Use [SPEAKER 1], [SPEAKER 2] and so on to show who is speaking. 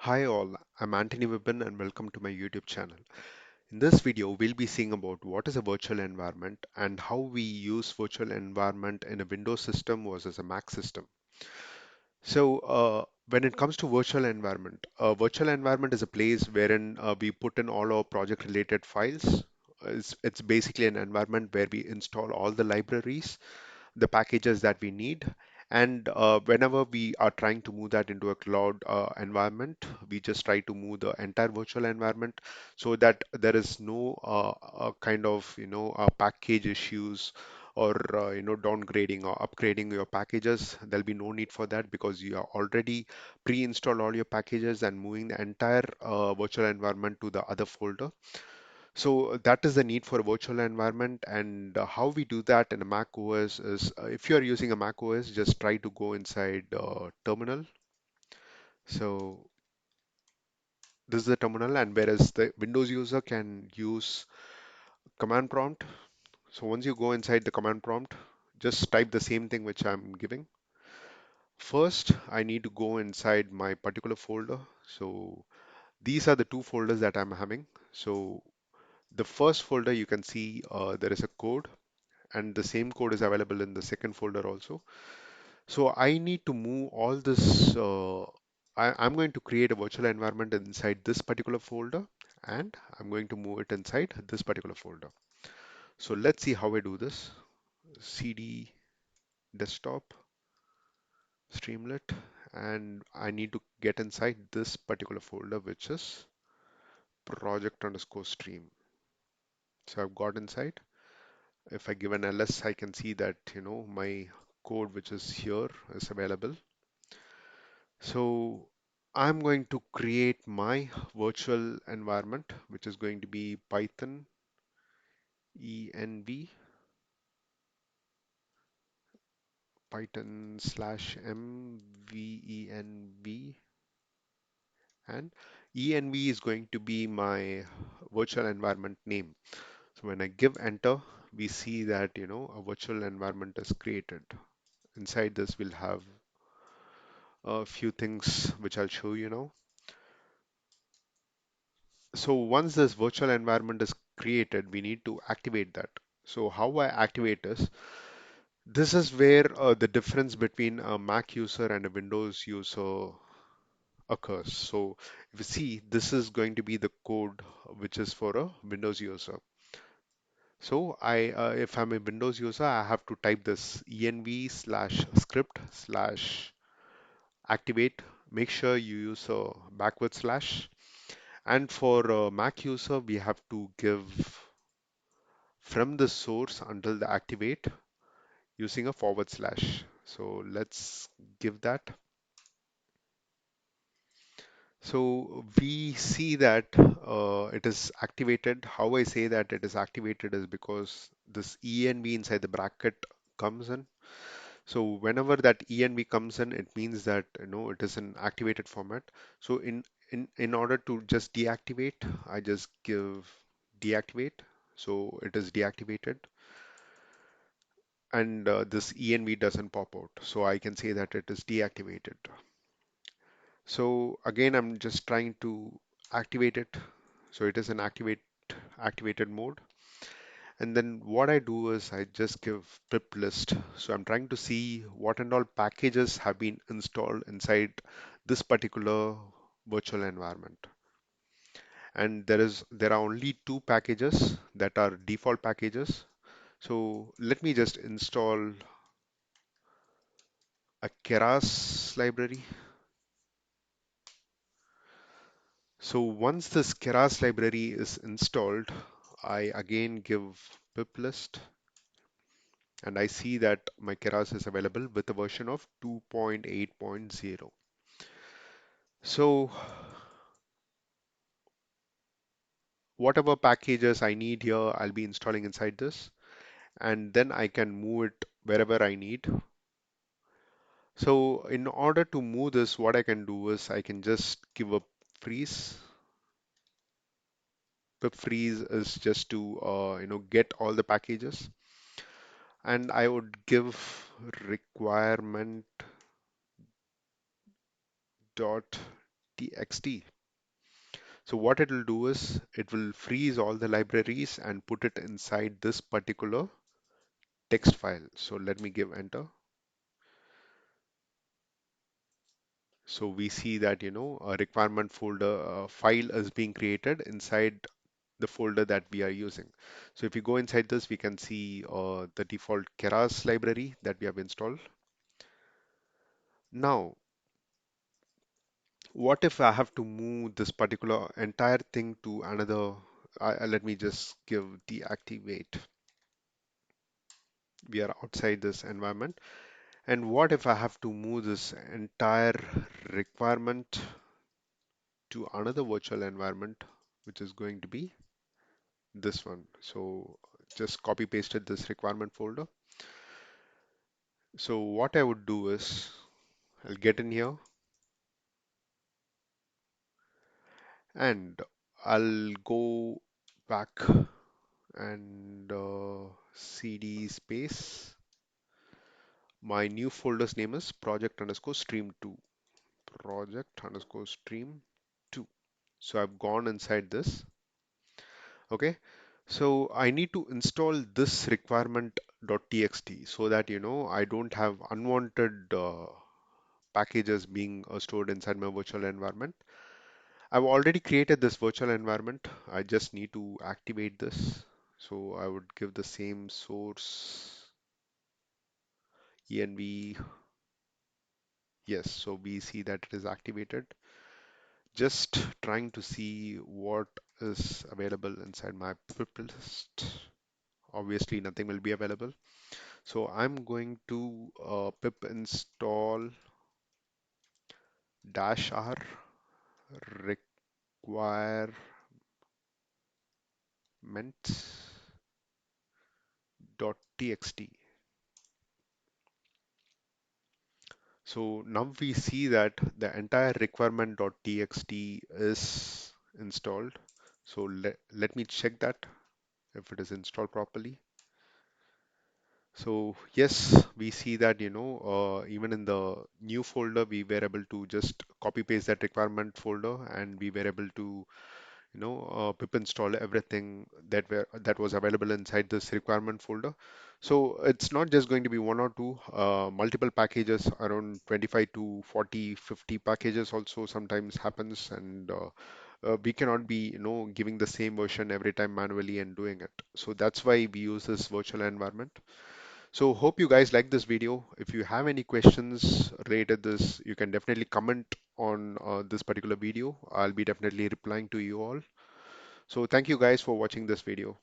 [SPEAKER 1] Hi all, I'm Anthony Vibin and welcome to my YouTube channel. In this video, we'll be seeing about what is a virtual environment and how we use virtual environment in a Windows system versus a Mac system. When it comes to virtual environment, a virtual environment is a place wherein we put in all our project related files. It's basically an environment where we install all the libraries, the packages that we need. And whenever we are trying to move that into a cloud environment, we just try to move the entire virtual environment so that there is no kind of, package issues or, downgrading or upgrading your packages. There'll be no need for that because you are already pre-installed all your packages and moving the entire virtual environment to the other folder. So that is the need for a virtual environment, and how we do that in a Mac OS is if you are using a Mac OS, just try to go inside terminal. So this is the terminal, and whereas the Windows user can use command prompt. So once you go inside the command prompt, just type the same thing which I'm giving. First, I need to go inside my particular folder. So these are the two folders that I'm having. So the first folder you can see there is a code and the same code is available in the second folder also. So I need to move all this. I'm going to create a virtual environment inside this particular folder and I'm going to move it inside this particular folder. So let's see how I do this. CD desktop Streamlit, and I need to get inside this particular folder which is project underscore stream. So I've got inside. If I give an ls, I can see that my code which is here is available. So I'm going to create my virtual environment, which is going to be Python env Python slash mvenv, and env is going to be my virtual environment name. So when I give enter, we see that a virtual environment is created. Inside this, we'll have a few things which I'll show you now. So once this virtual environment is created, we need to activate that. So how I activate this is where the difference between a Mac user and a Windows user occurs. So if you see, this is going to be the code which is for a Windows user. So if I'm a Windows user, I have to type this env slash script slash activate. Make sure you use a backward slash. And for a Mac user, we have to give from the source until the activate using a forward slash. So let's give that. So we see that it is activated. How I say that it is activated is because this env inside the bracket comes in. So whenever that env comes in, it means that it is an activated format. So in order to just deactivate, I just give deactivate. So it is deactivated, and this env doesn't pop out. So I can say that it is deactivated. So again, I'm just trying to activate it. So it is an activated mode. And then what I do is I just give pip list. So I'm trying to see what and all packages have been installed inside this particular virtual environment. And there are only two packages that are default packages. So let me just install a Keras library. So once this Keras library is installed, I again give pip list and I see that my Keras is available with a version of 2.8.0. So whatever packages I need here, I'll be installing inside this, and then I can move it wherever I need. So in order to move this, what I can do is I can just give a freeze. Pip freeze is just to get all the packages, and I would give requirement dot .txt. So what it will do is it will freeze all the libraries and put it inside this particular text file. So let me give enter. So we see that, a requirement folder file is being created inside the folder that we are using. So if you go inside this, we can see the default Keras library that we have installed. Now, what if I have to move this particular entire thing to another? Let me just give deactivate. We are outside this environment. And what if I have to move this entire requirement to another virtual environment, which is going to be this one? So just copy pasted this requirement folder. So what I would do is I'll get in here and I'll go back and cd space. My new folder's name is project underscore stream 2. Project underscore stream 2. So I've gone inside this. Okay. So I need to install this requirement.txt so that I don't have unwanted packages being stored inside my virtual environment. I've already created this virtual environment. I just need to activate this. So I would give the same source env. Yes, so we see that it is activated. Just trying to see what is available inside my pip list. Obviously, nothing will be available. So I'm going to pip install -r requirement.txt. So now we see that the entire requirement.txt is installed. So let me check that if it is installed properly. So yes, we see that, even in the new folder, we were able to just copy paste that requirement folder and we were able to, pip install everything that was available inside this requirement folder. So it's not just going to be one or two, multiple packages, around 25 to 40, 50 packages also sometimes happens, and we cannot be, giving the same version every time manually and doing it. So that's why we use this virtual environment. So hope you guys like this video. If you have any questions related this, you can definitely comment on this particular video. I'll be definitely replying to you all. So thank you guys for watching this video.